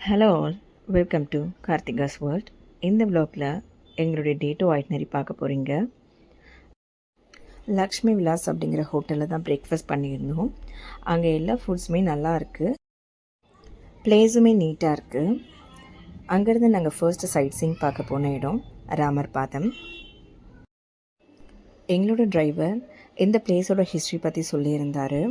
Hello all, welcome to Karthika's world. இந்த வ்ளாகில் எங்களுடைய day to itinerary பார்க்க போகிறீங்க. லக்ஷ்மி விலாஸ் அப்படிங்கிற ஹோட்டலில் தான் பிரேக்ஃபாஸ்ட் பண்ணியிருந்தோம். அங்கே எல்லா ஃபுட்ஸுமே நல்லா இருக்குது, பிளேஸுமே நீட்டாக இருக்குது. அங்கேருந்து நாங்கள் ஃபர்ஸ்ட்டு சைட் சீயிங் பார்க்க போன இடம் ராமர் பாதம். எங்களோட டிரைவர் இந்த பிளேஸோட ஹிஸ்ட்ரி பற்றி சொல்லியிருந்தார்.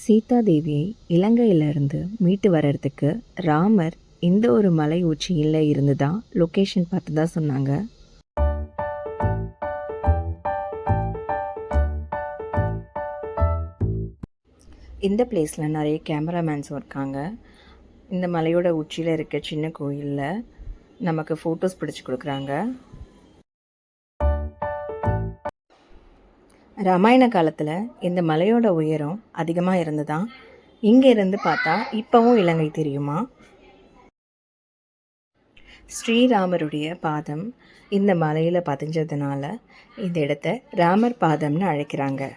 சீதாதேவியை இலங்கையிலிருந்து மீட்டு வர்றதுக்கு ராமர் இந்த ஒரு மலை உச்சியில் இருந்து தான் லொக்கேஷன் பார்த்து தான் சொன்னாங்க. இந்த பிளேஸில் நிறைய கேமராமேன்ஸும் இருக்காங்க. இந்த மலையோட உச்சியில் இருக்க சின்ன கோயிலில் நமக்கு ஃபோட்டோஸ் பிடிச்சி கொடுக்குறாங்க. ராமாயண காலத்தில் இந்த மலையோட உயரம் அதிகமாக இருந்துதான் இங்கே இருந்து பார்த்தா இப்போவும் இலங்கை தெரியுமா. ஸ்ரீராமருடைய பாதம் இந்த மலையில் பதிஞ்சதுனால இந்த இடத்த ராமர் பாதம்னு அழைக்கிறாங்க.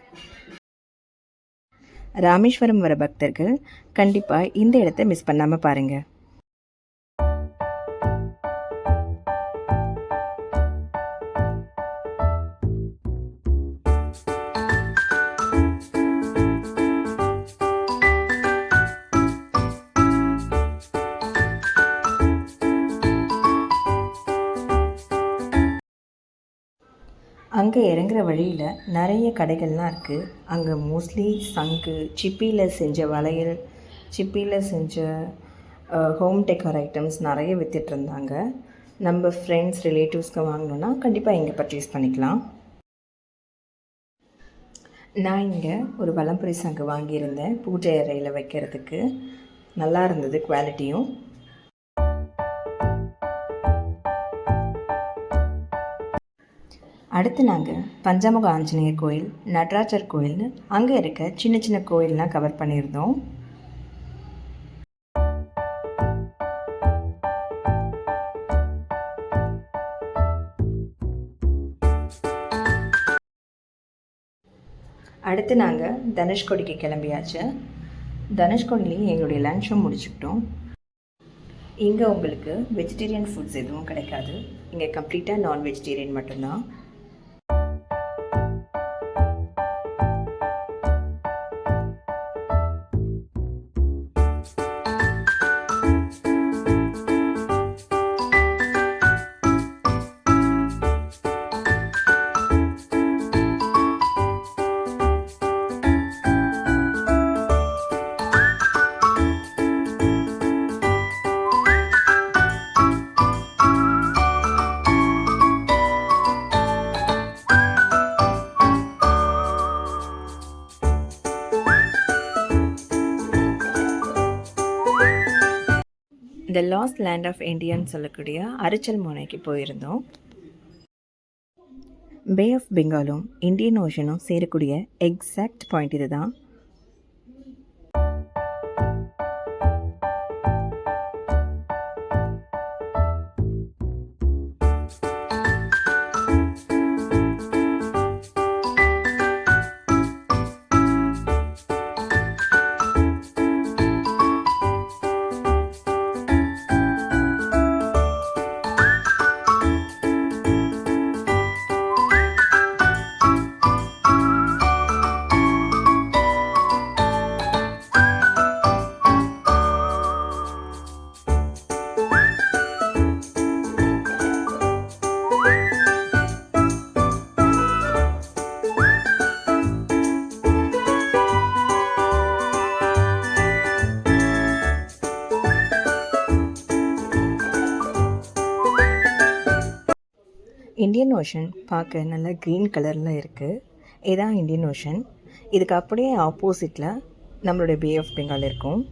ராமேஸ்வரம் வர பக்தர்கள் கண்டிப்பாக இந்த இடத்த மிஸ் பண்ணாமல் பாருங்கள். அங்கே இறங்குற வழியில் நிறைய கடைகள்லாம் இருக்குது. அங்கே மோஸ்ட்லி சங்கு, சிப்பியில் செஞ்ச வளையல், சிப்பியில் செஞ்ச ஹோம் டெக்கர் ஐட்டம்ஸ் நிறைய விற்றுட்ருந்தாங்க. நம்ம ஃப்ரெண்ட்ஸ் ரிலேட்டிவ்ஸ்க்கு வாங்கணுன்னா கண்டிப்பாக இங்கே பர்ச்சேஸ் பண்ணிக்கலாம். நான் இங்கே ஒரு வலம்புரி சங்கு வாங்கியிருந்தேன் பூஜை அறையில் வைக்கிறதுக்கு. நல்லா இருந்தது குவாலிட்டியும். அடுத்து நாங்கள் பஞ்சமுக ஆஞ்சநேயர் கோயில், நடராஜர் கோயில்னு அங்கே இருக்க சின்ன சின்ன கோயிலெலாம் கவர் பண்ணியிருந்தோம். அடுத்து நாங்கள் தனுஷ்கோடிக்கு கிளம்பியாச்சு. தனுஷ்கோடிலையும் எங்களுடைய லன்ச்சும் முடிச்சுக்கிட்டோம். இங்கே உங்களுக்கு வெஜிடேரியன் ஃபுட்ஸ் எதுவும் கிடைக்காது. இங்கே கம்ப்ளீட்டாக நான் வெஜிடேரியன் மட்டும்தான். த லாஸ்ட் லேண்ட் ஆஃப் இந்தியான்னு சொல்லக்கூடிய அரிச்சல் முனைக்கு போயிருந்தோம். பே ஆஃப் பெங்காலும் இந்தியன் ஓஷனும் சேரக்கூடிய எக்ஸாக்ட் பாயிண்ட் இது தான். இந்தியன் ஓஷன் பார்க்க நல்லா க்ரீன் கலரில் இருக்குது. இதுதான் இந்தியன் ஓஷன். இதுக்கு அப்படியே ஆப்போசிட்டில் நம்மளுடைய பே ஆஃப் பெங்கால் இருக்கும்.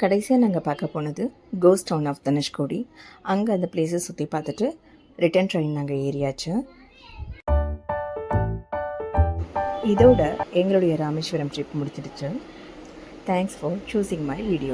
கடைசியாக நாங்கள் பார்க்க போனது கோஸ்ட் டவுன் ஆஃப் தனுஷ்கோடி. அங்கே அந்த பிளேஸை சுற்றி பார்த்துட்டு ரிட்டன் ட்ரெயின் நாங்கள் ஏறியாச்சு. இதோட எங்களுடைய ராமேஸ்வரம் ட்ரிப் முடிச்சிடுச்சு. Thanks for choosing my video.